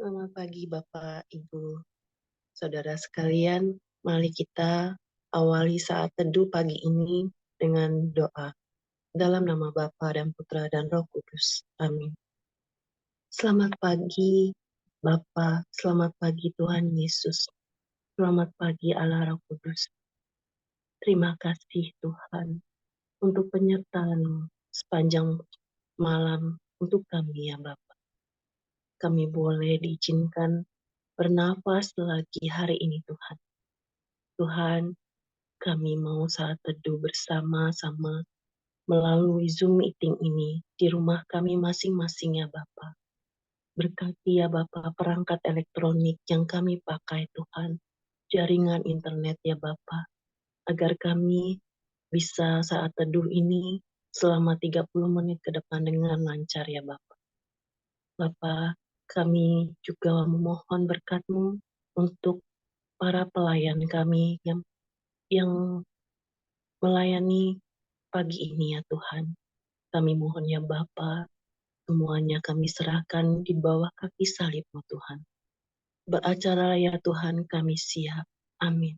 Selamat pagi Bapak, Ibu, Saudara sekalian. Mari kita awali saat teduh pagi ini dengan doa. Dalam nama Bapa dan Putra dan Roh Kudus. Amin. Selamat pagi Bapa, selamat pagi Tuhan Yesus. Selamat pagi Allah Roh Kudus. Terima kasih Tuhan untuk penyertaan sepanjang malam untuk kami ya Bapa. Kami boleh diizinkan bernafas lagi hari ini Tuhan. Tuhan, kami mau saat teduh bersama-sama melalui Zoom meeting ini di rumah kami masing-masing ya Bapa. Berkati ya Bapa perangkat elektronik yang kami pakai Tuhan, jaringan internet ya Bapa, agar kami bisa saat teduh ini selama 30 menit ke depan dengan lancar ya Bapa. Bapa, kami juga memohon berkat-Mu untuk para pelayan kami yang melayani pagi ini ya Tuhan. Kami mohon ya Bapa, semuanya kami serahkan di bawah kaki salib-Mu Tuhan. Beracara ya Tuhan, kami siap. Amin.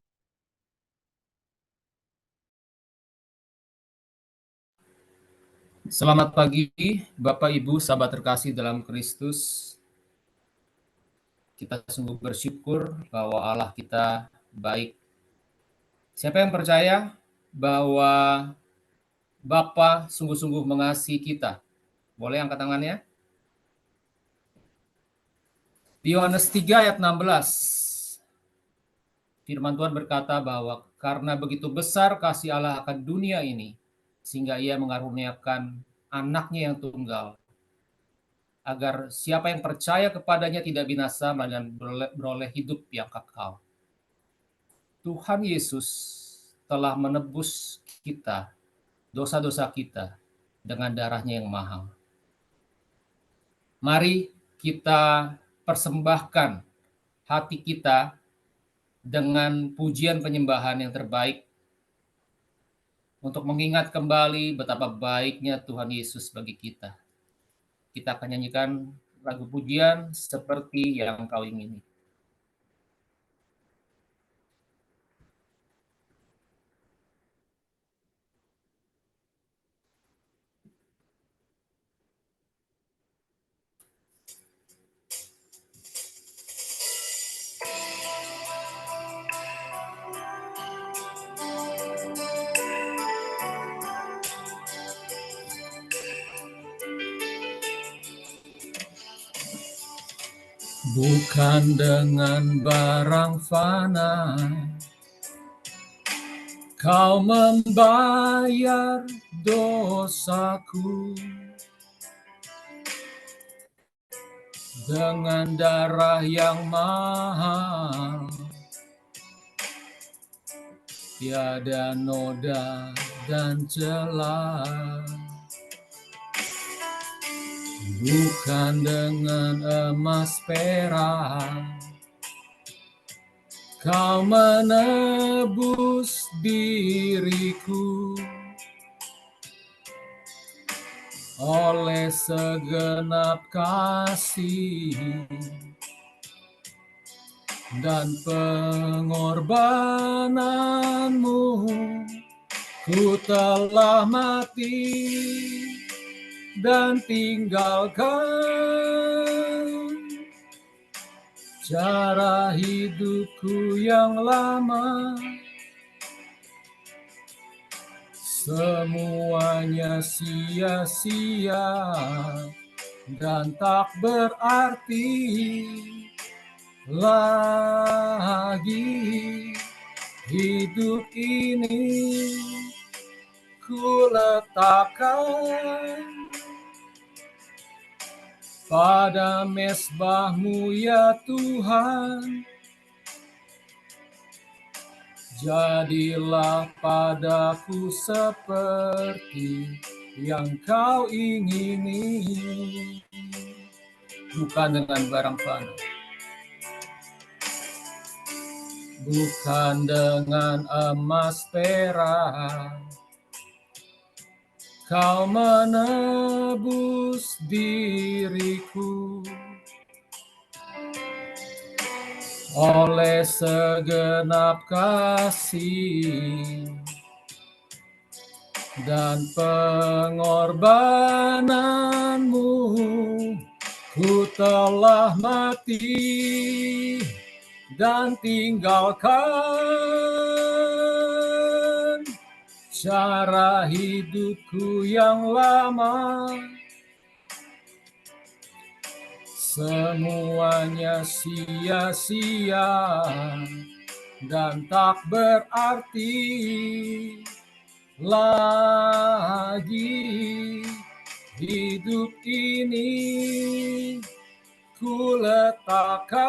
Selamat pagi, Bapak Ibu, sahabat terkasih dalam Kristus. Kita sungguh bersyukur bahwa Allah kita baik. Siapa yang percaya bahwa Bapa sungguh-sungguh mengasihi kita? Boleh angkat tangannya? Di Yohanes 3 ayat 16, firman Tuhan berkata bahwa karena begitu besar kasih Allah akan dunia ini, sehingga ia mengaruniakan anaknya yang tunggal, agar siapa yang percaya kepadanya tidak binasa, melainkan beroleh hidup yang kekal. Tuhan Yesus telah menebus kita, dosa-dosa kita, dengan darahnya yang mahal. Mari kita persembahkan hati kita dengan pujian penyembahan yang terbaik untuk mengingat kembali betapa baiknya Tuhan Yesus bagi kita. Kita akan nyanyikan lagu pujian seperti yang kau ingini. Bukan dengan barang fana kau membayar dosaku, dengan darah yang mahal, tiada noda dan celah. Bukan dengan emas perak kau menebus diriku, oleh segenap kasih dan pengorbananmu, ku telah mati dan tinggalkan cara hidupku yang lama. Semuanya sia-sia dan tak berarti lagi. Hidup ini ku letakkan pada mezbah-Mu ya Tuhan. Jadilah padaku seperti yang kau ingini. Bukan dengan barang fana, bukan dengan emas perak kau menebus diriku, oleh segenap kasih dan pengorbananmu, ku telah mati dan tinggalkan cara hidupku yang lama. Semuanya sia-sia dan tak berarti lagi. Hidup ini ku letakkan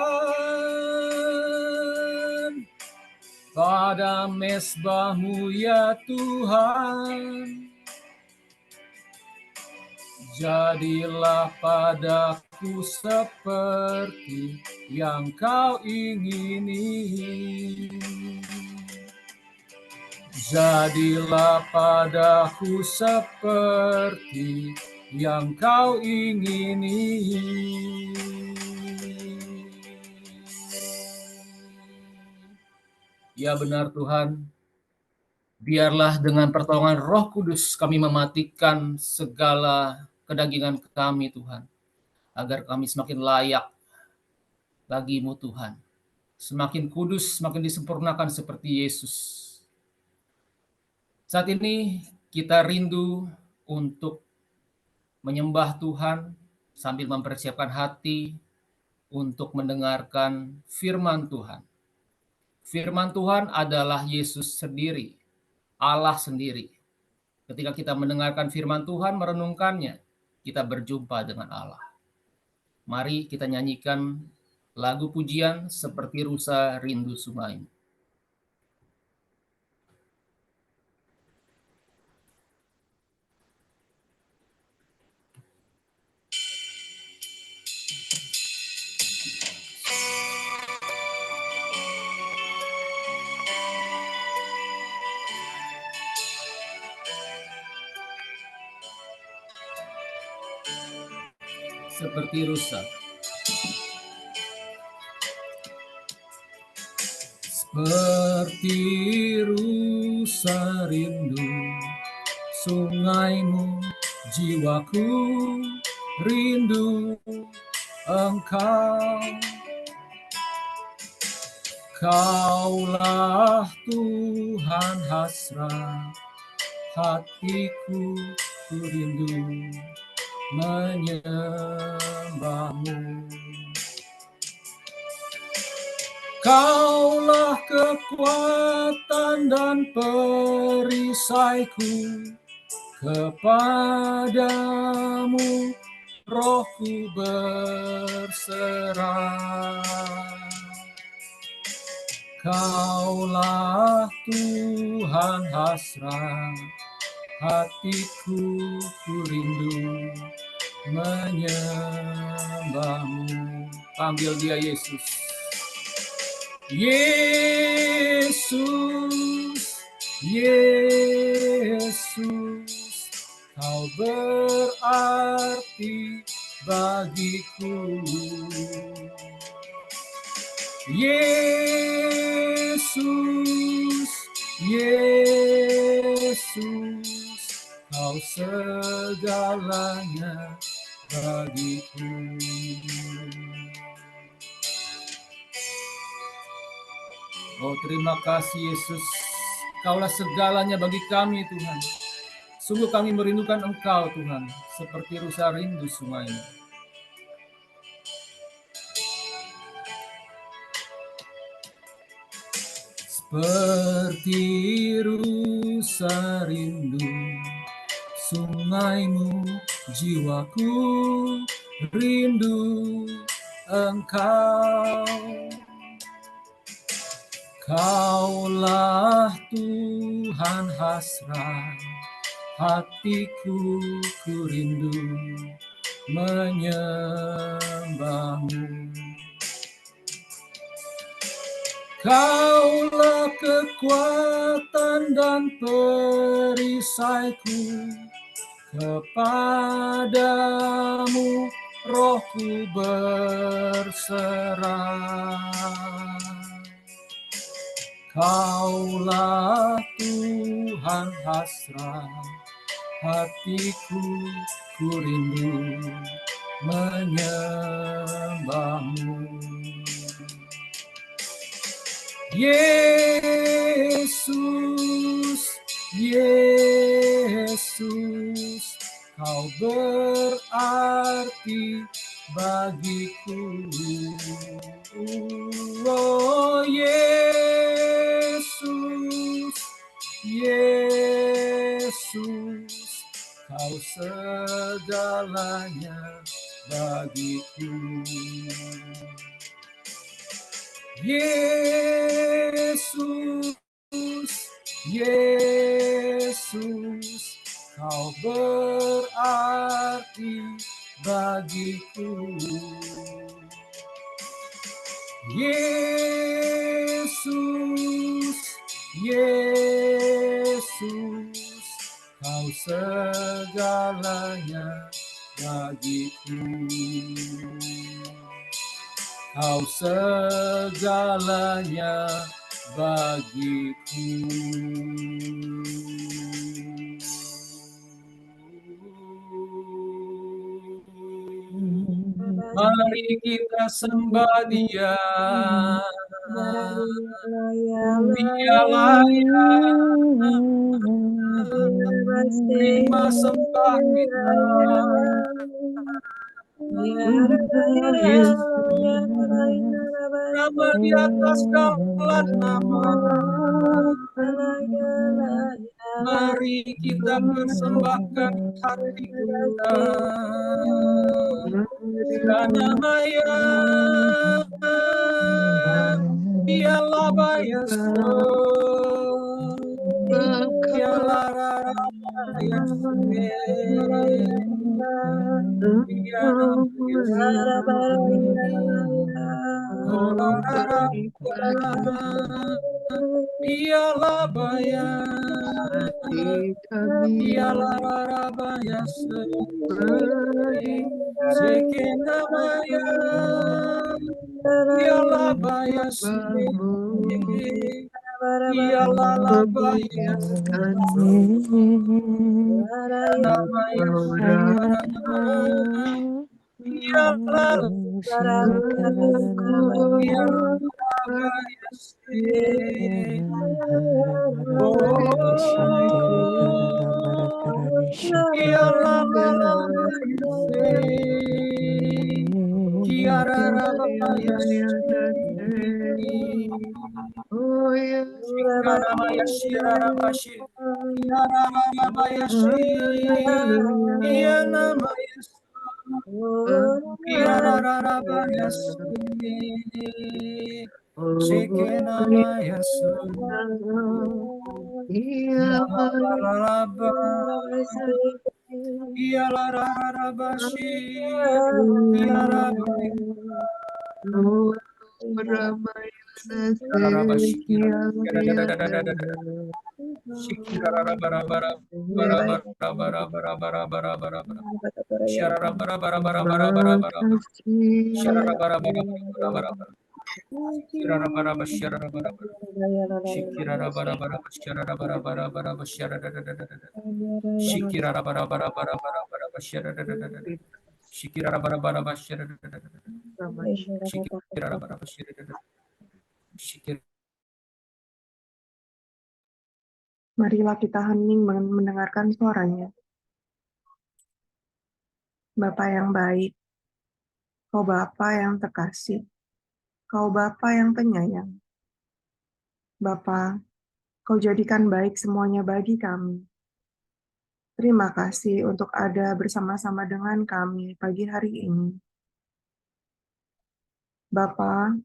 pada mezbah-Mu ya Tuhan. Jadilah padaku seperti yang Kau ingini. Jadilah padaku seperti yang Kau ingini. Ya benar Tuhan, biarlah dengan pertolongan Roh Kudus kami mematikan segala kedagingan kami Tuhan, agar kami semakin layak bagi-Mu Tuhan, semakin kudus, semakin disempurnakan seperti Yesus. Saat ini kita rindu untuk menyembah Tuhan sambil mempersiapkan hati untuk mendengarkan firman Tuhan. Firman Tuhan adalah Yesus sendiri, Allah sendiri. Ketika kita mendengarkan firman Tuhan, merenungkannya, kita berjumpa dengan Allah. Mari kita nyanyikan lagu pujian Seperti Rusa Rindu Sungai. Seperti rusa. Seperti rusa rindu sungai-Mu, jiwaku rindu Engkau. Kaulah Tuhan hasrat hatiku, ku rindu menyembah-Mu. Kaulah kekuatan dan perisaiku, kepadamu rohku berserah. Kaulah Tuhan hasrat hatiku, ku rindu menyembah-Mu. Panggil Dia Yesus. Yesus, Yesus, Kau berarti bagiku. Yesus, Yesus, Kau segalanya bagiku. Oh, terima kasih Yesus, Kaulah segalanya bagi kami Tuhan. Sungguh kami merindukan Engkau Tuhan, seperti rusa rindu sungai. Seperti rusa rindu sungai-Mu, jiwaku rindu Engkau. Kaulah Tuhan hasrat hatiku, ku rindu menyembah-Mu. Kaulah kekuatan dan perisaiku, kepadamu rohku berserah. Kaulah Tuhan hasrat hatiku, ku rindu menyembahmu. Yesus, Yesus, Kau berarti bagiku. Oh Yesus, Yesus, Kau segalanya bagiku. Yesus, Yesus, Kau berarti bagiku. Yesus, Yesus, Kau segalanya bagiku. Kau segalanya bagiku. Mari kita sembah Dia. Dialah yang terima sembah kita. Nama di atas segala nama. Mari kita persembahkan hati kita. Danamaya, Dialah Bayaso, Dialah Rarayase, Dialah Dialah Dialah Rarabayase, Sekenamaya, Dialah Bayase, Dialah Labayase, Namaya Dialah Marilah kita hening mendengarkan suaranya. Bapa yang baik, Kau Bapa yang terkasih, Kau Bapa yang penyayang. Bapa, Kau jadikan baik semuanya bagi kami. Terima kasih untuk ada bersama-sama dengan kami pagi hari ini. Bapa,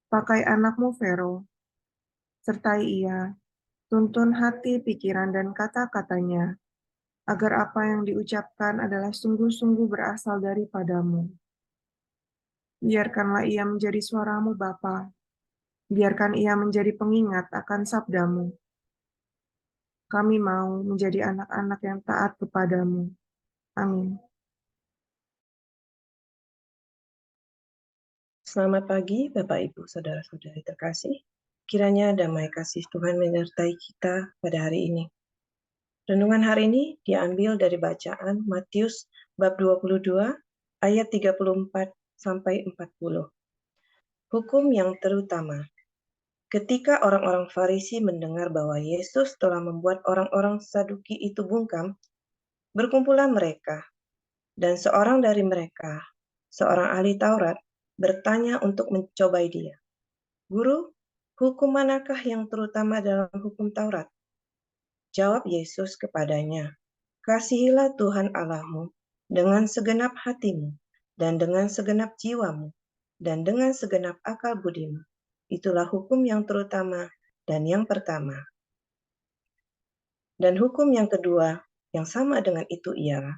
pakai anak-Mu Vero, sertai ia, tuntun hati, pikiran, dan kata-katanya, agar apa yang diucapkan adalah sungguh-sungguh berasal daripada-Mu. Biarkanlah ia menjadi suara-Mu, Bapa. Biarkan ia menjadi pengingat akan sabda-Mu. Kami mau menjadi anak-anak yang taat kepada-Mu. Amin. Selamat pagi, Bapak, Ibu, Saudara-saudari terkasih. Kiranya damai kasih Tuhan menyertai kita pada hari ini. Renungan hari ini diambil dari bacaan Matius bab 22 ayat 34 sampai 40. Hukum yang terutama. Ketika orang-orang Farisi mendengar bahwa Yesus telah membuat orang-orang Saduki itu bungkam, berkumpullah mereka, dan seorang dari mereka, seorang ahli Taurat, bertanya untuk mencobai dia. Guru, hukum manakah yang terutama dalam hukum Taurat? Jawab Yesus kepadanya, kasihilah Tuhan Allahmu dengan segenap hatimu, dan dengan segenap jiwamu, dan dengan segenap akal budimu. Itulah hukum yang terutama dan yang pertama. Dan hukum yang kedua, yang sama dengan itu ialah,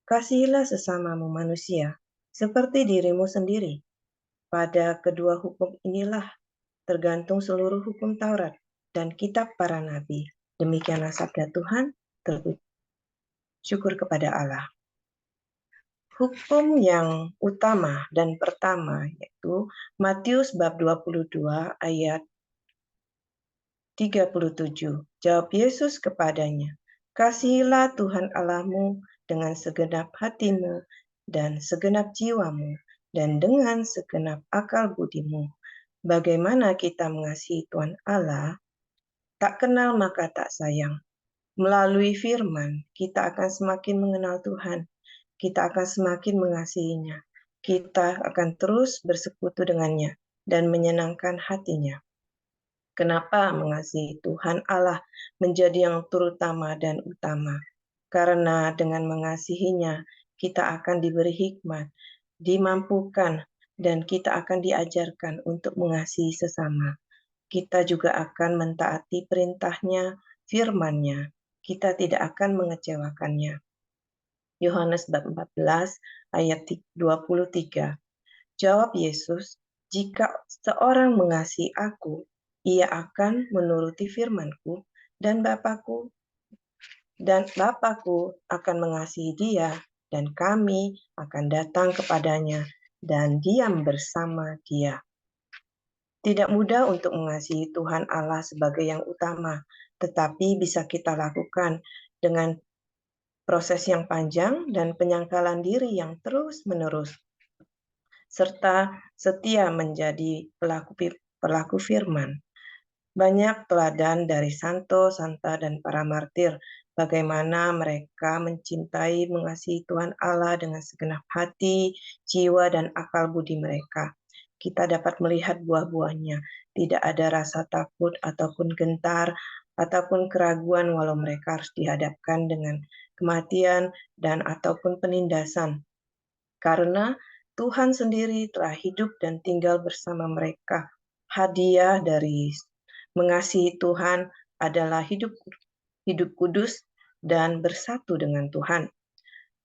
kasihilah sesamamu manusia, seperti dirimu sendiri. Pada kedua hukum inilah tergantung seluruh hukum Taurat dan kitab para nabi. Demikianlah sabda Tuhan, terpuji. Syukur kepada Allah. Hukum yang utama dan pertama yaitu Matius bab 22 ayat 37. Jawab Yesus kepadanya, kasihilah Tuhan Allahmu dengan segenap hatimu dan segenap jiwamu dan dengan segenap akal budimu. Bagaimana kita mengasihi Tuhan Allah? Tak kenal maka tak sayang. Melalui firman, kita akan semakin mengenal Tuhan. Kita akan semakin mengasihinya. Kita akan terus bersekutu dengannya dan menyenangkan hatinya. Kenapa mengasihi Tuhan Allah menjadi yang terutama dan utama? Karena dengan mengasihinya, kita akan diberi hikmat, dimampukan, dan kita akan diajarkan untuk mengasihi sesama. Kita juga akan mentaati perintahnya, firman-Nya. Kita tidak akan mengecewakannya. Yohanes bab 14 ayat 23. Jawab Yesus, jika seorang mengasihi aku, ia akan menuruti firman-Ku, dan Bapa-Ku akan mengasihi dia, dan kami akan datang kepadanya dan diam bersama dia. Tidak mudah untuk mengasihi Tuhan Allah sebagai yang utama, tetapi bisa kita lakukan dengan proses yang panjang dan penyangkalan diri yang terus-menerus, serta setia menjadi pelaku firman. Banyak teladan dari santo, santa, dan para martir, bagaimana mereka mencintai, mengasihi Tuhan Allah dengan segenap hati, jiwa, dan akal budi mereka. Kita dapat melihat buah-buahnya. Tidak ada rasa takut ataupun gentar ataupun keraguan walau mereka harus dihadapkan dengan kematian dan ataupun penindasan. Karena Tuhan sendiri telah hidup dan tinggal bersama mereka. Hadiah dari mengasihi Tuhan adalah hidup kudus dan bersatu dengan Tuhan.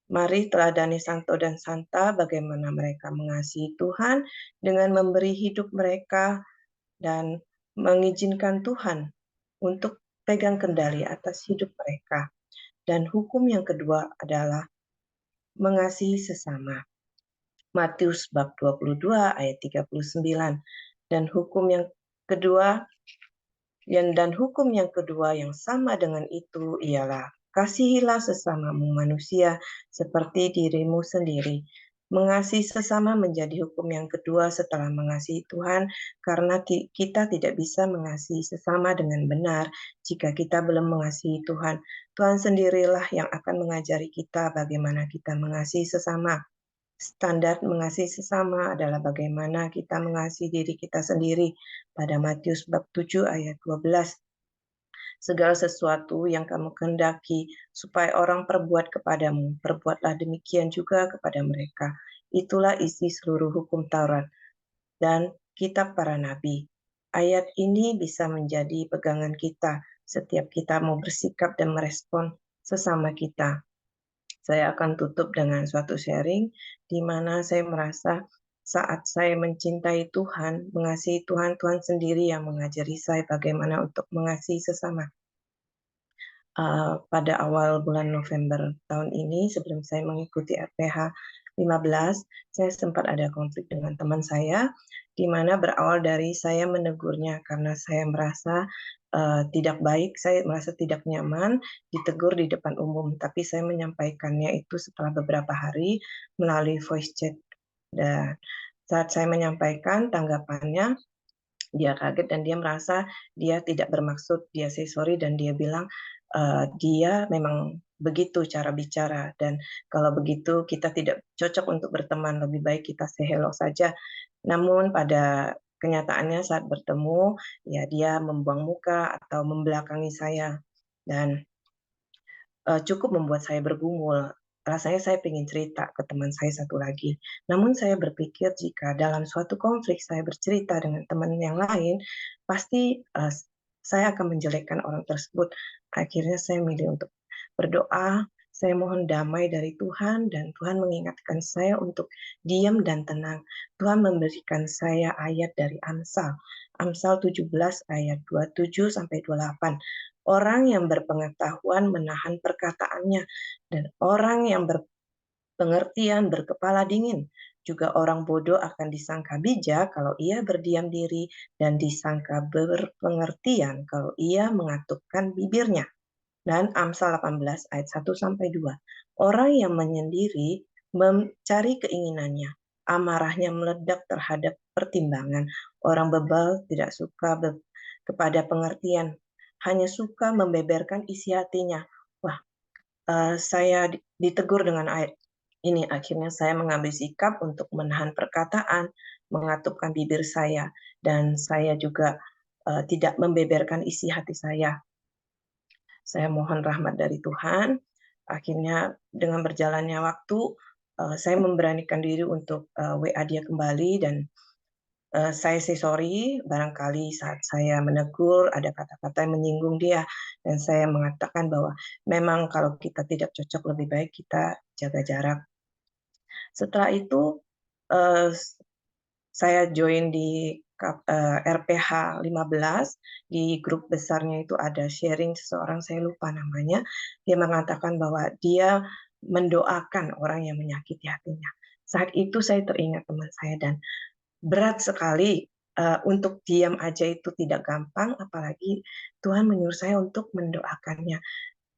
Mari teladani santo dan santa bagaimana mereka mengasihi Tuhan dengan memberi hidup mereka dan mengizinkan Tuhan untuk pegang kendali atas hidup mereka. Dan hukum yang kedua adalah mengasihi sesama. Matius bab 22 ayat 39. Dan hukum yang kedua yang sama dengan itu ialah kasihilah sesamamu manusia seperti dirimu sendiri. Mengasihi sesama menjadi hukum yang kedua setelah mengasihi Tuhan, karena kita tidak bisa mengasihi sesama dengan benar jika kita belum mengasihi Tuhan. Tuhan sendirilah yang akan mengajari kita bagaimana kita mengasihi sesama. Standar mengasihi sesama adalah bagaimana kita mengasihi diri kita sendiri. Pada Matius bab 7 ayat 12. Segala sesuatu yang kamu kehendaki supaya orang perbuat kepadamu, perbuatlah demikian juga kepada mereka. Itulah isi seluruh hukum Taurat dan kitab para nabi. Ayat ini bisa menjadi pegangan kita setiap kita mau bersikap dan merespon sesama kita. Saya akan tutup dengan suatu sharing di mana saya merasa saat saya mencintai Tuhan, mengasihi Tuhan, Tuhan sendiri yang mengajari saya bagaimana untuk mengasihi sesama. pada awal bulan November tahun ini, sebelum saya mengikuti RPH 15, saya sempat ada konflik dengan teman saya, di mana berawal dari saya menegurnya karena saya merasa tidak baik, saya merasa tidak nyaman ditegur di depan umum, tapi saya menyampaikannya itu setelah beberapa hari melalui voice chat. Dan saat saya menyampaikan tanggapannya, dia kaget dan dia merasa dia tidak bermaksud, dia say sorry dan dia bilang dia memang begitu cara bicara dan kalau begitu kita tidak cocok untuk berteman, lebih baik kita say hello saja. Namun pada kenyataannya saat bertemu ya dia membuang muka atau membelakangi saya dan cukup membuat saya bergumul. Rasanya saya ingin cerita ke teman saya satu lagi. Namun saya berpikir jika dalam suatu konflik saya bercerita dengan teman yang lain, pasti saya akan menjelekkan orang tersebut. Akhirnya saya milih untuk berdoa, saya mohon damai dari Tuhan dan Tuhan mengingatkan saya untuk diam dan tenang. Tuhan memberikan saya ayat dari Amsal. Amsal 17 ayat 27 sampai 28. Orang yang berpengetahuan menahan perkataannya, dan orang yang berpengertian berkepala dingin. Juga orang bodoh akan disangka bijak kalau ia berdiam diri, dan disangka berpengertian kalau ia mengatupkan bibirnya. Dan Amsal 18 ayat 1-2. Orang yang menyendiri mencari keinginannya, amarahnya meledak terhadap pertimbangan. Orang bebal tidak suka kepada pengertian, hanya suka membeberkan isi hatinya. Wah, saya ditegur dengan ayat ini. Akhirnya saya mengambil sikap untuk menahan perkataan, mengatupkan bibir saya, dan saya juga tidak membeberkan isi hati saya. Saya mohon rahmat dari Tuhan. Akhirnya dengan berjalannya waktu, saya memberanikan diri untuk WA dia kembali dan saya say sorry barangkali saat saya menegur ada kata-kata yang menyinggung dia dan saya mengatakan bahwa memang kalau kita tidak cocok lebih baik kita jaga jarak. Setelah itu saya join di RPH 15, di grup besarnya itu ada sharing seseorang, saya lupa namanya, dia mengatakan bahwa dia mendoakan orang yang menyakiti hatinya. Saat itu saya teringat teman saya dan berat sekali untuk diam aja itu tidak gampang, apalagi Tuhan menyuruh saya untuk mendoakannya.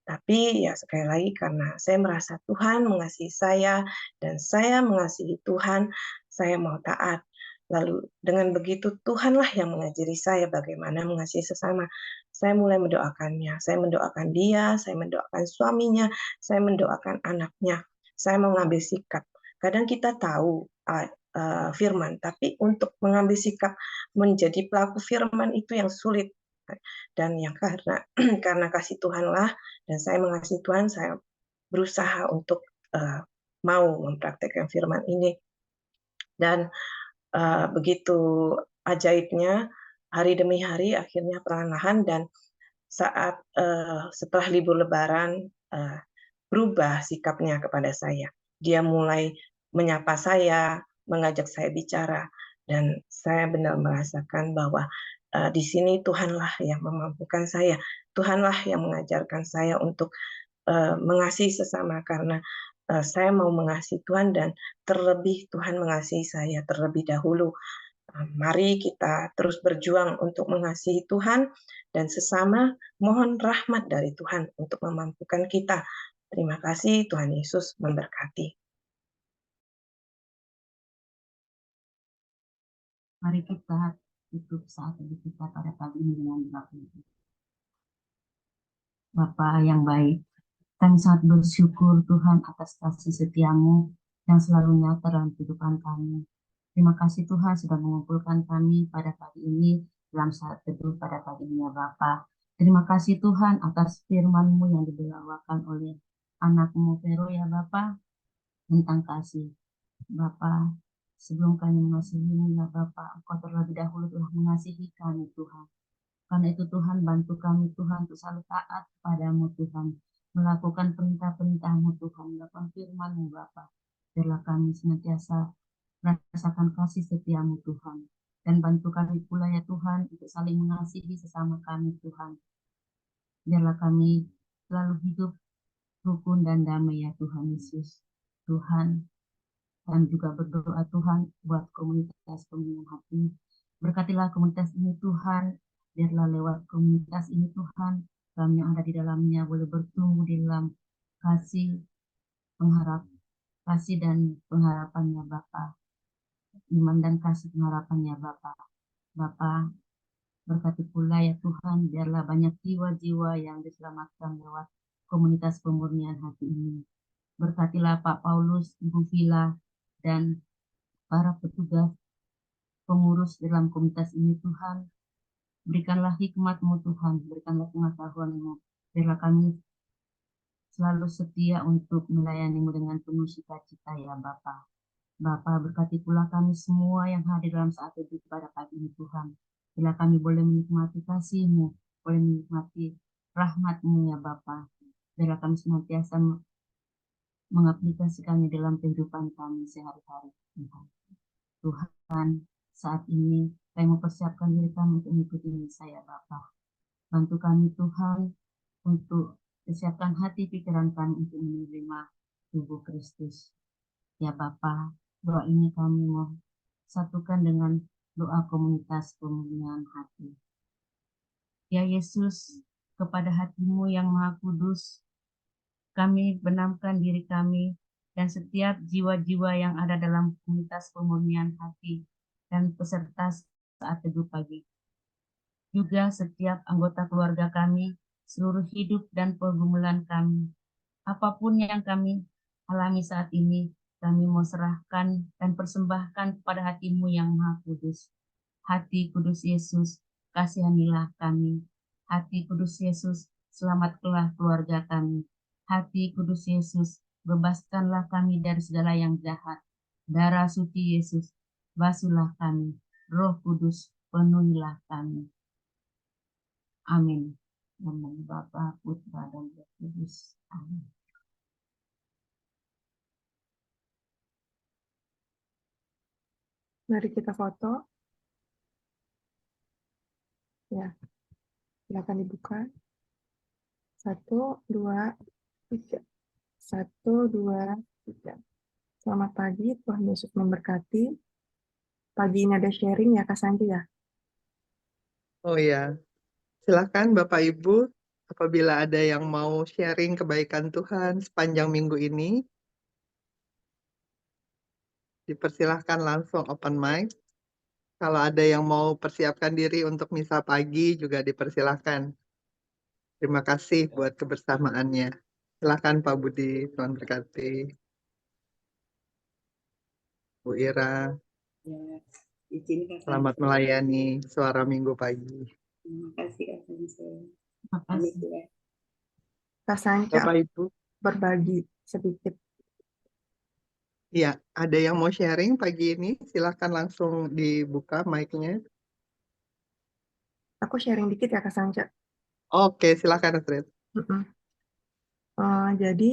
Tapi ya sekali lagi karena saya merasa Tuhan mengasihi saya dan saya mengasihi Tuhan, saya mau taat. Lalu dengan begitu Tuhanlah yang mengajari saya bagaimana mengasihi sesama. Saya mulai mendoakannya, saya mendoakan dia, saya mendoakan suaminya, saya mendoakan anaknya. Saya mau mengambil sikap. Kadang kita tahu firman, tapi untuk mengambil sikap menjadi pelaku firman itu yang sulit. Dan yang karena kasih Tuhanlah dan saya mengasihi Tuhan, saya berusaha untuk mau mempraktekkan firman ini. Dan begitu ajaibnya, hari demi hari akhirnya perlahan-lahan dan saat setelah libur Lebaran berubah sikapnya kepada saya. Dia mulai menyapa saya, mengajak saya bicara, dan saya benar merasakan bahwa di sini Tuhanlah yang memampukan saya, Tuhanlah yang mengajarkan saya untuk mengasihi sesama karena saya mau mengasihi Tuhan dan terlebih Tuhan mengasihi saya terlebih dahulu. Mari kita terus berjuang untuk mengasihi Tuhan dan sesama, mohon rahmat dari Tuhan untuk memampukan kita. Terima kasih, Tuhan Yesus memberkati. Mari kita tutup saat ini kita pada pagi ini dengan doa. Bapa yang baik, kami sangat bersyukur Tuhan atas kasih setiamu yang selalu nyata dalam kehidupan kami. Terima kasih Tuhan sudah mengumpulkan kami pada pagi ini dalam saat teduh pada pagi ini ya Bapa. Terima kasih Tuhan atas firman-Mu yang dibawakan oleh anak-Mu Vero ya Bapa tentang kasih. Bapa, sebelum kami mengasihi-Mu ya Bapa, Engkau terlebih dahulu telah mengasihi kami Tuhan. Karena itu Tuhan bantu kami Tuhan untuk selalu taat kepadamu Tuhan. Melakukan perintah-perintah-Mu Tuhan, melakukan firman-Mu Bapa. Biarlah kami senantiasa merasakan kasih setiamu Tuhan. Dan bantu kami pula ya Tuhan untuk saling mengasihi sesama kami Tuhan. Biarlah kami selalu hidup rukun dan damai ya Tuhan Yesus. Tuhan, dan juga berdoa Tuhan buat komunitas pembinaan hati. Berkatilah komunitas ini Tuhan, biarlah lewat komunitas ini Tuhan, kami yang ada di dalamnya boleh bertumbuh di dalam kasih, kasih dan pengharapannya Bapa. Iman dan kasih pengharapannya Bapa. Bapa, berkati pula ya Tuhan, biarlah banyak jiwa-jiwa yang diselamatkan lewat komunitas pemurnian hati ini. Berkatilah Pak Paulus, Ibu Vila, dan para petugas pengurus dalam komunitas ini Tuhan. Berikanlah hikmat-Mu Tuhan, berikanlah pengetahuan-Mu. Biarlah kami selalu setia untuk melayani-Mu dengan penuh sukacita ya Bapa. Bapa, berkati pula kami semua yang hadir dalam saat teduh pada pagi ini Tuhan. Bila kami boleh menikmati kasih-Mu, boleh menikmati rahmat-Mu ya Bapa. Biarlah kami senantiasa mengaplikasikannya dalam kehidupan kami sehari-hari Tuhan. Tuhan, saat ini kami mempersiapkan diri kami untuk mengikuti misa ya Bapa. Bantu kami Tuhan untuk persiapkan hati pikiran kami untuk menerima tubuh Kristus. Ya Bapa, doa ini kami mau satukan dengan doa komunitas pemurnian hati. Ya Yesus, kepada hati-Mu yang Maha Kudus, kami benamkan diri kami dan setiap jiwa-jiwa yang ada dalam komunitas pemurnian hati dan peserta saat teduh pagi. Juga setiap anggota keluarga kami, seluruh hidup dan pergumulan kami. Apapun yang kami alami saat ini, kami mau serahkan dan persembahkan kepada hati-Mu yang Maha Kudus. Hati Kudus Yesus, kasihanilah kami. Hati Kudus Yesus, selamatkanlah keluarga kami. Hati Kudus Yesus, bebaskanlah kami dari segala yang jahat. Darah suci Yesus, basuhlah kami. Roh Kudus, penuhilah kami. Amin. Nama Bapa, Putra, dan Roh Kudus. Amin. Mari kita foto. Ya, silakan dibuka. 1, 2, 3. 1, 2, 3. Selamat pagi, Tuhan Yesus memberkati. Pagi ini ada sharing ya Kak Santi ya? Oh ya, silakan Bapak Ibu, apabila ada yang mau sharing kebaikan Tuhan sepanjang minggu ini, dipersilahkan langsung open mic. Kalau ada yang mau persiapkan diri untuk misa pagi juga dipersilahkan. Terima kasih buat kebersamaannya. Silakan Pak Budi, Tuhan berkati. Bu Ira, Ya, izinkan selamat melayani suara minggu pagi. Terima kasih Kak Sansa. Terima kasih. Ya. Kak Sanca Bapak Ibu, berbagi sedikit. ya, ada yang mau sharing pagi ini, silakan langsung dibuka mic-nya. Aku sharing dikit ya Kak Sanca. Oke, silakan Astrid. Jadi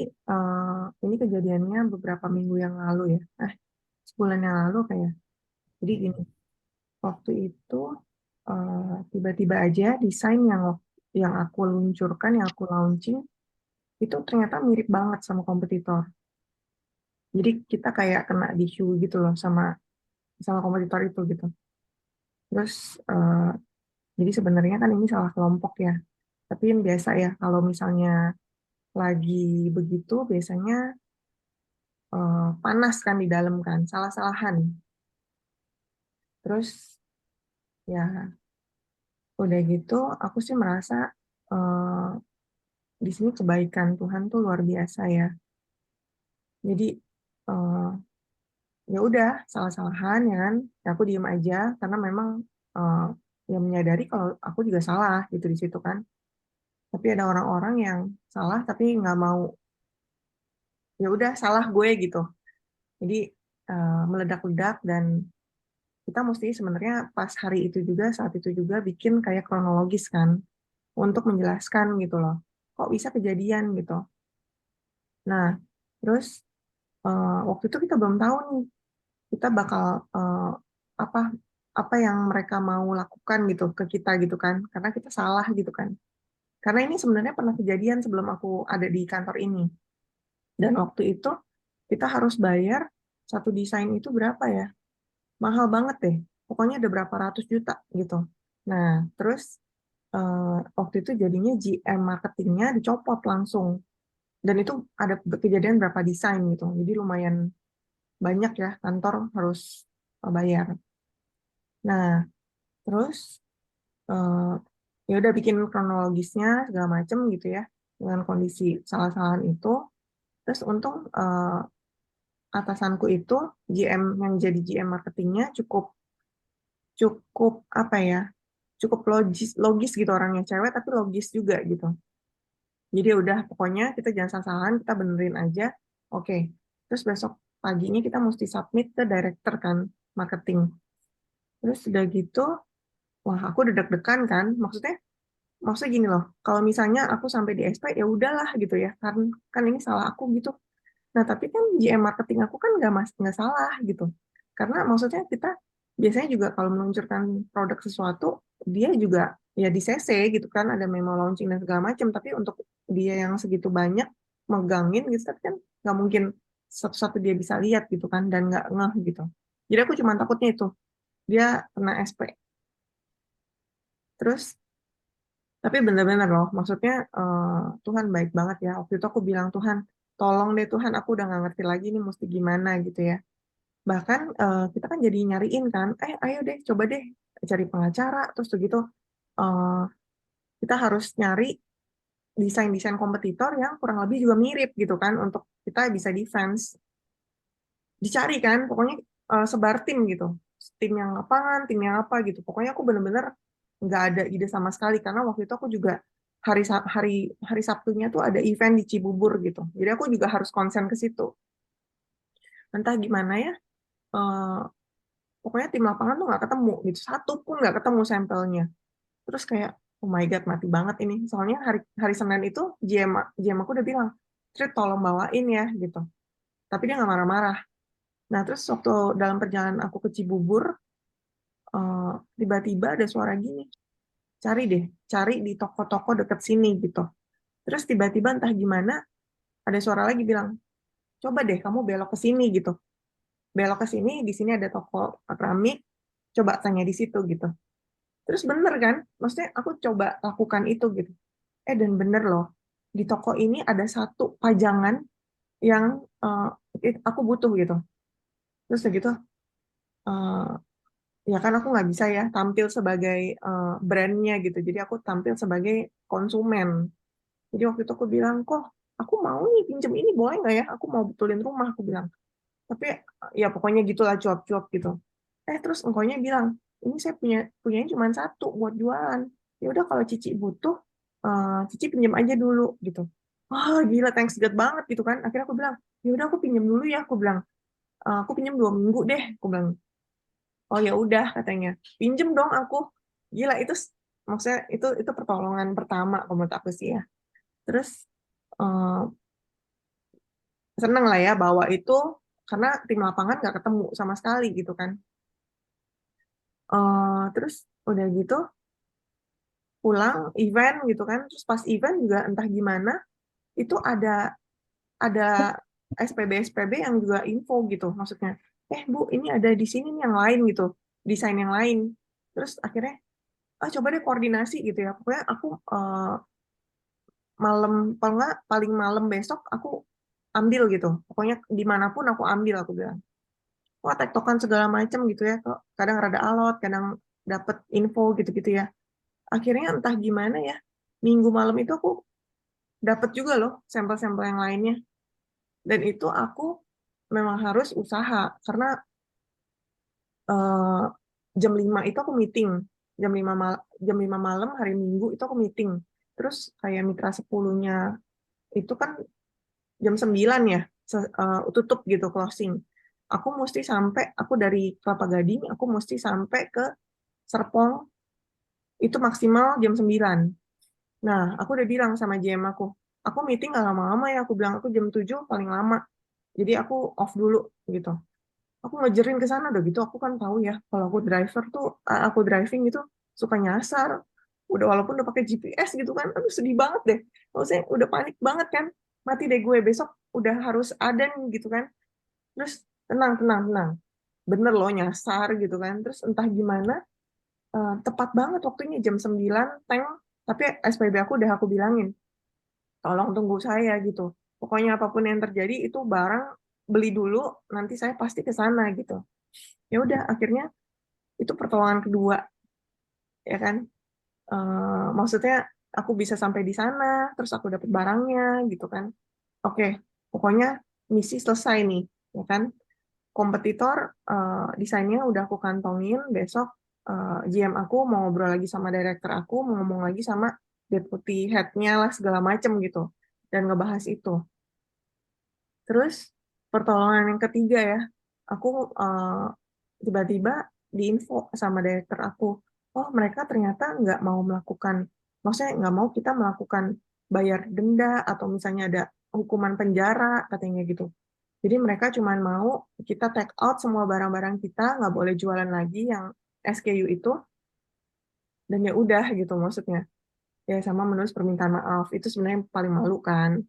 ini kejadiannya beberapa minggu yang lalu ya. Sebulan yang lalu kayak. Jadi gini, waktu itu tiba-tiba aja desain yang aku luncurkan, yang aku launching, itu ternyata mirip banget sama kompetitor. Jadi kita kayak kena issue gitu loh sama kompetitor itu gitu. Terus jadi sebenarnya kan ini salah kelompok ya. Tapi yang biasa ya kalau misalnya lagi begitu biasanya panas kan di dalam kan, salah-salahan. Terus ya udah gitu aku sih merasa di sini kebaikan Tuhan tuh luar biasa ya. Jadi ya udah salah-salahan ya kan, ya aku diem aja karena memang ya menyadari kalau aku juga salah gitu di situ kan. Tapi ada orang-orang yang salah tapi nggak mau, ya udah salah gue gitu. Jadi meledak-ledak dan kita mesti sebenarnya pas hari itu juga saat itu juga bikin kayak kronologis kan untuk menjelaskan gitu loh. Kok bisa kejadian gitu. Nah, terus waktu itu kita belum tahu nih kita bakal apa apa yang mereka mau lakukan gitu ke kita gitu kan karena kita salah gitu kan. Karena ini sebenarnya pernah kejadian sebelum aku ada di kantor ini. Dan waktu itu kita harus bayar satu desain itu berapa ya? Mahal banget deh. Pokoknya ada berapa ratus juta gitu. Nah, terus waktu itu jadinya GM marketingnya dicopot langsung. Dan itu ada kejadian berapa desain gitu. Jadi lumayan banyak ya kantor harus bayar. Nah, terus ya udah bikin kronologisnya segala macem gitu ya dengan kondisi salah-salahan itu. Terus untung atasanku itu GM yang jadi GM marketingnya cukup apa ya, cukup logis gitu, orangnya cewek tapi logis juga gitu. Jadi udah pokoknya kita jangan salah-salahan, kita benerin aja. Oke. Terus besok paginya kita mesti submit ke director kan marketing. Terus udah gitu, wah aku udah deg-degan kan. Maksudnya gini loh, kalau misalnya aku sampai di SP ya udahlah gitu ya, kan ini salah aku gitu. Nah tapi kan GM marketing aku kan nggak salah gitu, karena maksudnya kita biasanya juga kalau meluncurkan produk sesuatu dia juga ya di CC gitu kan, ada memo launching dan segala macam. Tapi untuk dia yang segitu banyak megangin gitu, tapi kan nggak mungkin satu-satu dia bisa lihat gitu kan, dan nggak ngeh gitu. Jadi aku cuma takutnya itu dia kena SP. Terus tapi bener-bener loh, maksudnya Tuhan baik banget ya. Waktu itu aku bilang, Tuhan, tolong deh Tuhan, aku udah nggak ngerti lagi nih mesti gimana gitu ya. Bahkan kita kan jadi nyariin kan, ayo deh, coba deh cari pengacara, terus begitu kita harus nyari desain-desain kompetitor yang kurang lebih juga mirip gitu kan, untuk kita bisa defense. Dicari kan, pokoknya sebar tim gitu. Tim yang lapangan, tim yang apa gitu. Pokoknya aku bener-bener nggak ada ide sama sekali, karena waktu itu aku juga hari Sabtunya tuh ada event di Cibubur gitu. Jadi aku juga harus konsen ke situ. Entah gimana ya, pokoknya tim lapangan tuh nggak ketemu gitu. Satu pun nggak ketemu sampelnya. Terus kayak, oh my God, mati banget ini. Soalnya hari Senin itu GM aku udah bilang, Trit tolong bawain ya gitu. Tapi dia nggak marah-marah. Nah terus waktu dalam perjalanan aku ke Cibubur, tiba-tiba ada suara gini, cari di toko-toko deket sini gitu. Terus tiba-tiba entah gimana ada suara lagi bilang, coba deh kamu belok ke sini gitu. Belok ke sini, di sini ada toko keramik, coba tanya di situ gitu. Terus bener kan, maksudnya aku coba lakukan itu gitu. Dan bener loh, di toko ini ada satu pajangan yang aku butuh gitu. Terus gitu, ya kan aku nggak bisa ya tampil sebagai brandnya gitu. Jadi aku tampil sebagai konsumen. Jadi waktu itu aku bilang, kok aku mau nih pinjem ini, boleh nggak ya? Aku mau betulin rumah, aku bilang. Tapi ya pokoknya gitulah, cuap-cuap gitu. Terus engkonya bilang, ini saya punyanya cuma satu buat jualan. Ya udah kalau Cici butuh, Cici pinjam aja dulu gitu. Oh gila, thanks God banget gitu kan. Akhirnya aku bilang, ya udah aku pinjam dulu ya, aku bilang. Aku pinjam 2 minggu deh, aku bilang. Oh ya udah katanya, pinjem dong aku. Gila itu maksudnya itu pertolongan pertama menurut aku sih ya. Terus eh, seneng lah ya bawa itu, karena tim lapangan nggak ketemu sama sekali gitu kan. Terus udah gitu pulang event gitu kan. Terus pas event juga entah gimana itu ada SPB yang juga info gitu, maksudnya Bu ini ada di sini nih yang lain gitu, desain yang lain. Terus akhirnya coba deh koordinasi gitu ya, pokoknya aku malam, kalau nggak paling malam besok aku ambil gitu, pokoknya dimanapun aku ambil, aku bilang. Wah tektokan segala macam gitu ya, kok kadang rada alot, kadang dapet info gitu-gitu ya. Akhirnya entah gimana ya, minggu malam itu aku dapet juga loh sampel-sampel yang lainnya. Dan itu aku memang harus usaha, karena jam 5 itu aku meeting. Jam 5 malam hari Minggu itu aku meeting. Terus kayak mitra 10-nya itu kan jam 9 ya, tutup gitu, closing. Aku dari Kelapa Gading, aku mesti sampai ke Serpong itu maksimal jam 9. Nah, aku udah bilang sama GM aku meeting gak lama-lama ya, aku bilang aku jam 7 paling lama. Jadi aku off dulu gitu. Aku ngejerin ke sana udah gitu, aku kan tahu ya kalau aku driving itu suka nyasar. walaupun udah pakai GPS gitu kan, aduh sedih banget deh. Maksudnya udah panik banget kan, mati deh gue besok udah harus ada nih gitu kan. Terus tenang, tenang, tenang. Bener loh nyasar gitu kan. Terus entah gimana, tepat banget waktunya jam 9 tank, tapi SPB aku udah aku bilangin, tolong tunggu saya gitu. Pokoknya apapun yang terjadi itu barang beli dulu, nanti saya pasti ke sana gitu. Ya udah akhirnya itu pertolongan kedua ya kan. Maksudnya aku bisa sampai di sana, terus aku dapat barangnya gitu kan. Oke, pokoknya misi selesai nih, ya kan. Kompetitor desainnya udah aku kantongin, besok GM aku mau ngobrol lagi sama director aku, mau ngomong lagi sama deputy head-nya lah segala macem gitu, dan ngebahas itu. Terus pertolongan yang ketiga ya, aku tiba-tiba diinfo sama director aku, oh mereka ternyata nggak mau melakukan, maksudnya nggak mau kita melakukan bayar denda atau misalnya ada hukuman penjara katanya gitu. Jadi mereka cuma mau kita take out semua barang-barang kita, nggak boleh jualan lagi yang SKU itu, dan ya udah gitu maksudnya. Ya sama menulis permintaan maaf, itu sebenarnya yang paling malu kan.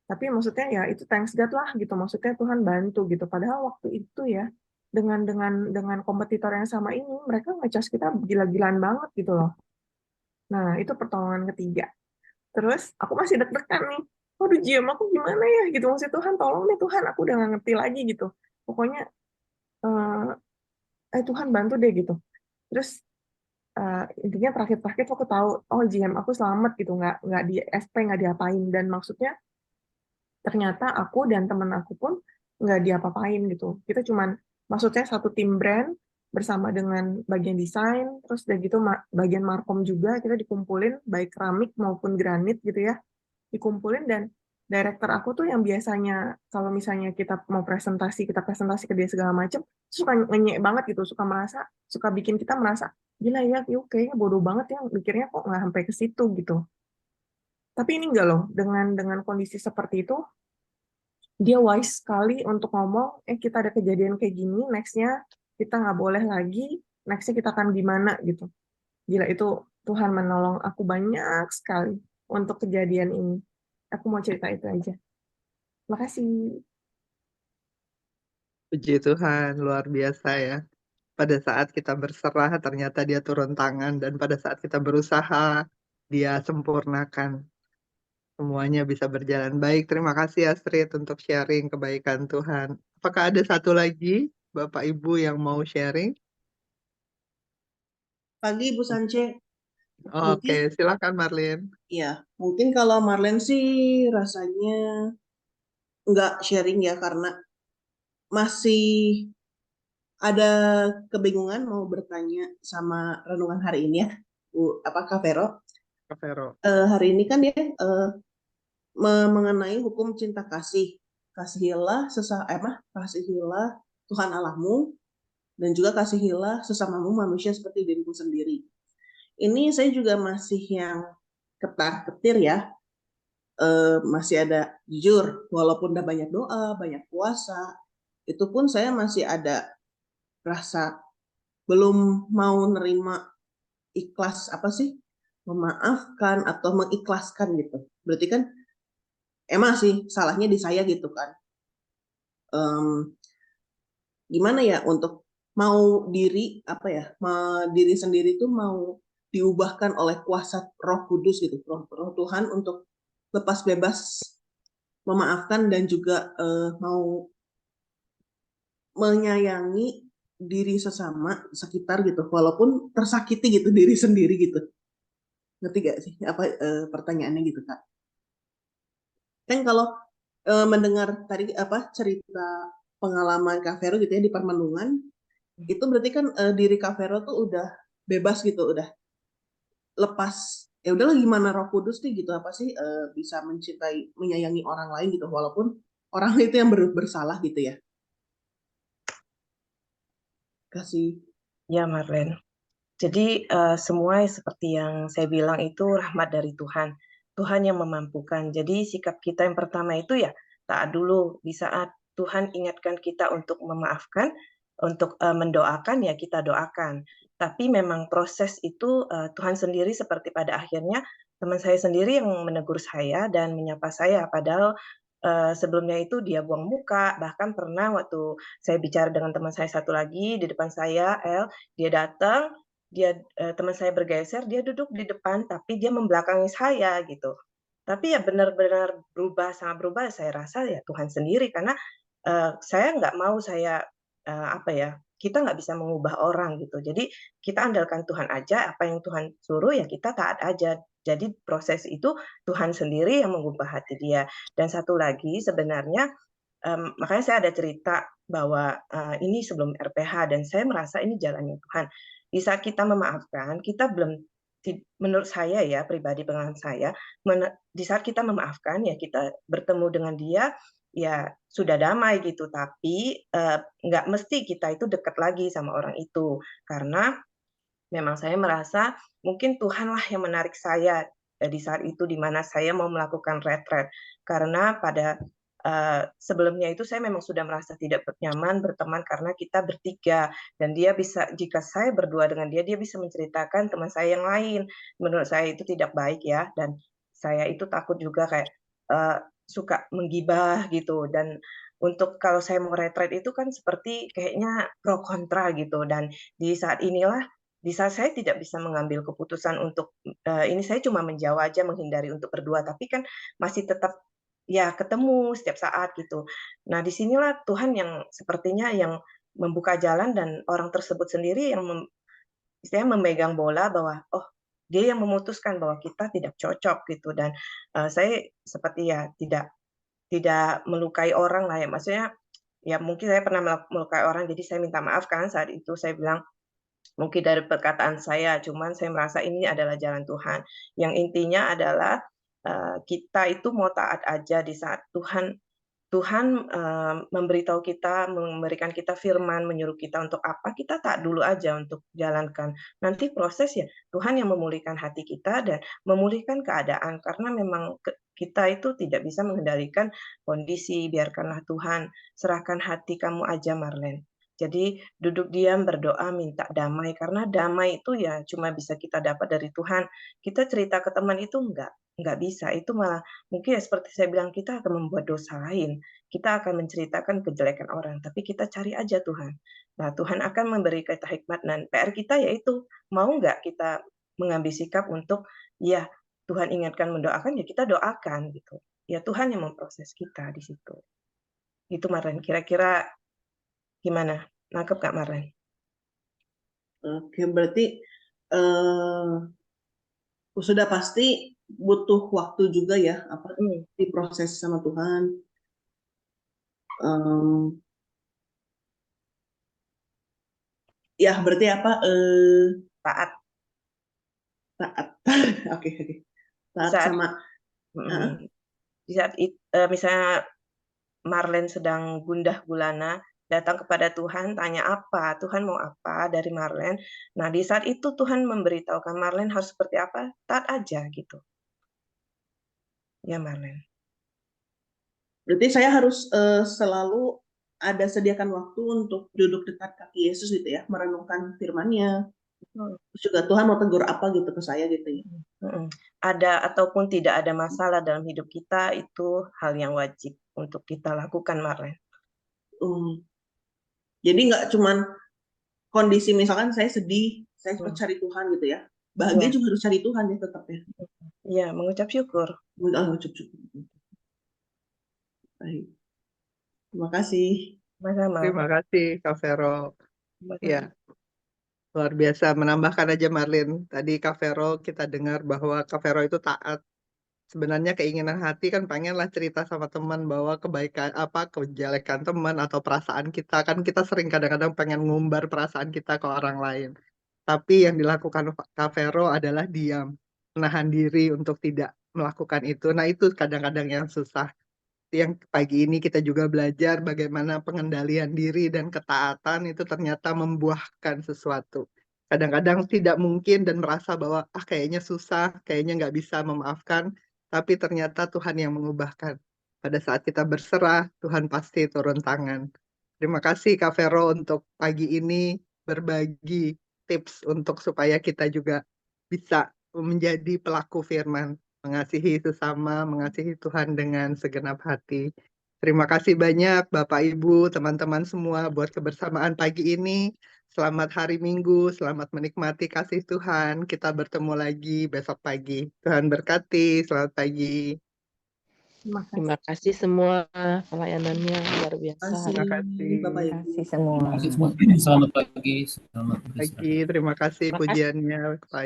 Tapi maksudnya ya itu thanks God lah gitu, maksudnya Tuhan bantu gitu. Padahal waktu itu ya dengan kompetitor yang sama ini mereka ngecas kita gila-gilaan banget gitu loh. Nah itu pertolongan ketiga. Terus aku masih deg-degan nih. Waduh GM aku gimana ya gitu, maksudnya Tuhan tolong nih Tuhan, aku udah nggak ngerti lagi gitu. Pokoknya Tuhan bantu deh gitu. Terus intinya terakhir-terakhir aku tahu oh GM aku selamat gitu, nggak di SP, nggak diapain, dan maksudnya ternyata aku dan temen aku pun nggak diapa-apain gitu. Kita cuman, maksudnya satu tim brand bersama dengan bagian desain, terus udah gitu bagian markom juga kita dikumpulin, baik keramik maupun granit gitu ya, dikumpulin. Dan director aku tuh yang biasanya kalau misalnya kita mau presentasi, kita presentasi ke dia segala macam, suka ngenyek banget gitu, suka bikin kita merasa, gila ya, yuk kayaknya bodoh banget ya, mikirnya kok nggak sampai ke situ gitu. Tapi ini enggak loh, dengan kondisi seperti itu, dia wise sekali untuk ngomong, kita ada kejadian kayak gini, next-nya kita nggak boleh lagi, next-nya kita akan gimana gitu. Gila itu Tuhan menolong aku banyak sekali untuk kejadian ini. Aku mau cerita itu aja. Makasih. Puji Tuhan, luar biasa ya. Pada saat kita berserah, ternyata dia turun tangan. Dan pada saat kita berusaha, dia sempurnakan. Semuanya bisa berjalan baik. Terima kasih Astrid untuk sharing kebaikan Tuhan. Apakah ada satu lagi Bapak Ibu yang mau sharing? Pagi Bu Sance. Oke, silakan Marlene. Ya, mungkin kalau Marlene sih rasanya nggak sharing ya, karena masih ada kebingungan mau bertanya sama renungan hari ini ya, Bu, Kak Vero. Kak Vero. Hari ini kan ya mengenai hukum cinta kasih. Kasihilah Tuhan Allahmu, dan juga kasihilah sesamamu manusia seperti dirimu sendiri. Ini saya juga masih yang ketar-ketir ya. Masih ada, jujur, walaupun udah banyak doa, banyak puasa, itu pun saya masih ada rasa belum mau nerima ikhlas, memaafkan atau mengikhlaskan gitu. Berarti kan emang sih salahnya di saya gitu kan. Gimana ya untuk mau diri diri sendiri tuh mau diubahkan oleh kuasa Roh Kudus gitu, Roh Tuhan, untuk lepas bebas memaafkan dan juga mau menyayangi diri sesama sekitar gitu, walaupun tersakiti gitu diri sendiri gitu. Ngerti gak sih pertanyaannya gitu Kak? Kan kalau mendengar tadi cerita pengalaman Kak Vero gitu ya di Permendungan, itu berarti kan diri Kak Vero tuh udah bebas gitu, udah lepas, ya udahlah gimana Roh Kudus nih gitu, bisa mencintai, menyayangi orang lain gitu, walaupun orang itu yang bersalah gitu ya. Kasih. Ya Marlene. Jadi semua seperti yang saya bilang itu rahmat dari Tuhan. Tuhan yang memampukan. Jadi sikap kita yang pertama itu ya taat dulu. Di saat Tuhan ingatkan kita untuk memaafkan, untuk mendoakan ya kita doakan. Tapi memang proses itu Tuhan sendiri seperti pada akhirnya teman saya sendiri yang menegur saya dan menyapa saya, padahal sebelumnya itu dia buang muka. Bahkan pernah waktu saya bicara dengan teman saya satu lagi di depan saya, dia datang, teman saya bergeser, dia duduk di depan, tapi dia membelakangi saya gitu. Tapi ya benar-benar berubah, sangat berubah. Saya rasa ya Tuhan sendiri, karena saya nggak mau kita nggak bisa mengubah orang gitu. Jadi kita andalkan Tuhan aja, apa yang Tuhan suruh ya kita taat aja. Jadi proses itu Tuhan sendiri yang mengubah hati dia. Dan satu lagi sebenarnya, makanya saya ada cerita bahwa ini sebelum RPH dan saya merasa ini jalannya Tuhan. Di saat kita memaafkan, kita belum menurut saya ya pribadi pengalaman saya, di saat kita memaafkan ya kita bertemu dengan dia ya sudah damai gitu, tapi nggak mesti kita itu dekat lagi sama orang itu. Karena memang saya merasa mungkin Tuhanlah yang menarik saya di saat itu di mana saya mau melakukan retret. Karena pada sebelumnya itu saya memang sudah merasa tidak nyaman berteman karena kita bertiga dan dia bisa, jika saya berdua dengan dia bisa menceritakan teman saya yang lain. Menurut saya itu tidak baik ya, dan saya itu takut juga kayak suka menggibah gitu. Dan untuk kalau saya mau retret itu kan seperti kayaknya pro kontra gitu, dan di saat saya tidak bisa mengambil keputusan untuk ini, saya cuma menjauh aja menghindari untuk berdua, tapi kan masih tetap ya ketemu setiap saat gitu. Nah, disinilah Tuhan yang sepertinya yang membuka jalan dan orang tersebut sendiri yang istilahnya memegang bola bahwa oh dia yang memutuskan bahwa kita tidak cocok gitu. Dan saya seperti ya tidak melukai orang lah ya, maksudnya ya mungkin saya pernah melukai orang, jadi saya minta maaf kan saat itu, saya bilang mungkin dari perkataan saya, cuman saya merasa ini adalah jalan Tuhan. Yang intinya adalah kita itu mau taat aja di saat Tuhan memberitahu kita, memberikan kita firman, menyuruh kita untuk apa, kita taat dulu aja untuk jalankan. Nanti proses ya Tuhan yang memulihkan hati kita dan memulihkan keadaan, karena memang kita itu tidak bisa mengendalikan kondisi. Biarkanlah Tuhan, serahkan hati kamu aja Marlen. Jadi duduk diam, berdoa, minta damai, karena damai itu ya cuma bisa kita dapat dari Tuhan. Kita cerita ke teman itu nggak bisa, itu malah mungkin ya seperti saya bilang, kita akan membuat dosa lain. Kita akan menceritakan kejelekan orang, tapi kita cari aja Tuhan. Nah, Tuhan akan memberi kita hikmat, dan PR kita yaitu mau nggak kita mengambil sikap untuk ya Tuhan ingatkan mendoakan, ya kita doakan gitu. Ya Tuhan yang memproses kita di situ. Itu Marlen, kira-kira gimana? Nangkep Kak Marlen? Oke, berarti sudah pasti butuh waktu juga ya diproses sama Tuhan. Ya berarti apa? Taat. Oke. Taat sama. Di saat misalnya Marlen sedang gundah gulana, datang kepada Tuhan, tanya apa, Tuhan mau apa dari Marlen. Nah, di saat itu Tuhan memberitahukan Marlen harus seperti apa, taat aja gitu. Ya, Marlen. Berarti saya harus selalu ada sediakan waktu untuk duduk dekat kaki Yesus gitu ya, merenungkan firman-Nya. Terus juga Tuhan mau tegur apa gitu ke saya gitu ya. Ada ataupun tidak ada masalah dalam hidup kita, itu hal yang wajib untuk kita lakukan, Marlen. Jadi nggak cuman kondisi misalkan saya sedih, saya harus cari Tuhan gitu ya. Bahagia juga harus cari Tuhan ya tetap ya. Iya, mengucap syukur. Mengucap syukur. Baik. Terima kasih. Sama-sama. Terima kasih Kak Vero. Ya, luar biasa. Menambahkan aja Marlin, tadi Kak Vero kita dengar bahwa Kak Vero itu taat. Sebenarnya keinginan hati kan pengenlah cerita sama teman bahwa kebaikan kejelekan teman atau perasaan kita, kan kita sering kadang-kadang pengen ngumbar perasaan kita ke orang lain. Tapi yang dilakukan Kak Vero adalah diam, menahan diri untuk tidak melakukan itu. Nah, itu kadang-kadang yang susah. Yang pagi ini kita juga belajar bagaimana pengendalian diri dan ketaatan itu ternyata membuahkan sesuatu. Kadang-kadang tidak mungkin dan merasa bahwa kayaknya susah, kayaknya nggak bisa memaafkan, tapi ternyata Tuhan yang mengubahkan. Pada saat kita berserah, Tuhan pasti turun tangan. Terima kasih Kak Vero untuk pagi ini berbagi tips untuk supaya kita juga bisa menjadi pelaku firman, mengasihi sesama, mengasihi Tuhan dengan segenap hati. Terima kasih banyak Bapak Ibu, teman-teman semua buat kebersamaan pagi ini. Selamat hari Minggu, selamat menikmati kasih Tuhan. Kita bertemu lagi besok pagi. Tuhan berkati, selamat pagi. Terima kasih semua, pelayanannya luar biasa. Terima kasih. Bapak Ibu. Kasih semua. Terima kasih semua. Selamat pagi. Selamat Terima kasih Terima kasih. pujiannya, Pak